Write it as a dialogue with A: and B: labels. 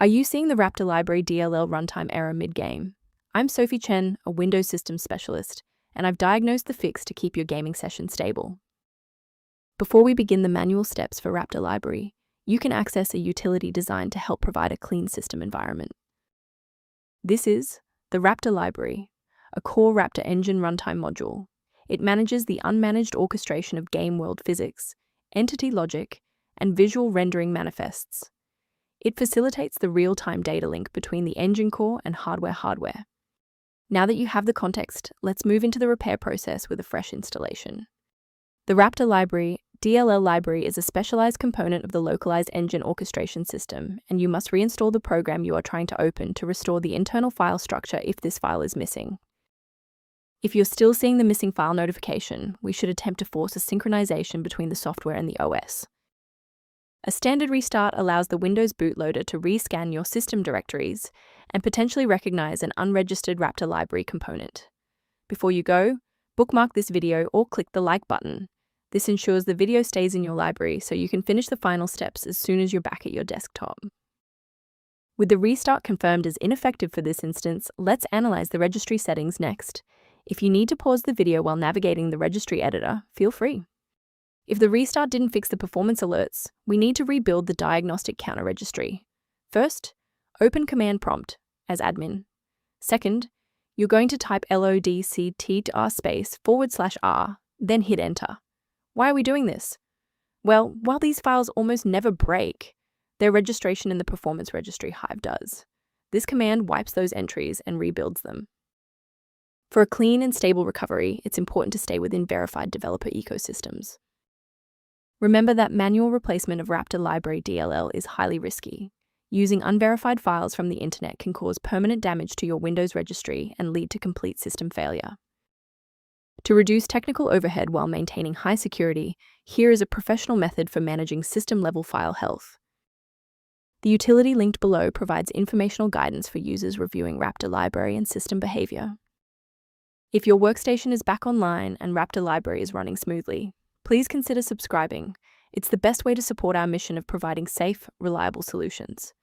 A: Are you seeing the Raptor Library DLL runtime error mid-game? I'm Sophie Chen, a Windows Systems Specialist, and I've diagnosed the fix to keep your gaming session stable. Before we begin the manual steps for Raptor Library, you can access a utility designed to help provide a clean system environment. This is the Raptor Library, a core Raptor Engine runtime module. It manages the unmanaged orchestration of game world physics, entity logic, and visual rendering manifests. It facilitates the real-time data link between the engine core and hardware. Now that you have the context, let's move into the repair process with a fresh installation. The Raptor Library DLL library is a specialized component of the Localized engine orchestration system, and you must reinstall the program you are trying to open to restore the internal file structure if this file is missing. If you're still seeing the missing file notification, we should attempt to force a synchronization between the software and the OS. A standard restart allows the Windows bootloader to rescan your system directories and potentially recognize an unregistered Raptor library component. Before you go, bookmark this video or click the like button. This ensures the video stays in your library so you can finish the final steps as soon as you're back at your desktop. With the restart confirmed as ineffective for this instance, let's analyze the registry settings next. If you need to pause the video while navigating the registry editor, feel free. If the restart didn't fix the performance alerts, we need to rebuild the Diagnostic counter registry. First, open command prompt as admin. Second, you're going to type locktr/r, then hit enter. Why are we doing this? Well, while these files almost never break, their registration in the performance registry Hive does. This command wipes those entries and rebuilds them. For a clean and stable recovery, it's important to stay within verified developer ecosystems. Remember that manual replacement of Raptor Library DLL is highly risky. Using unverified files from the internet can cause permanent damage to your Windows registry and lead to complete system failure. To reduce technical overhead while maintaining high security, here is a professional method for managing system-level file health. The utility linked below provides informational guidance for users reviewing Raptor Library and system behavior. If your workstation is back online and Raptor Library is running smoothly, please consider subscribing. It's the best way to support our mission of providing safe, reliable solutions.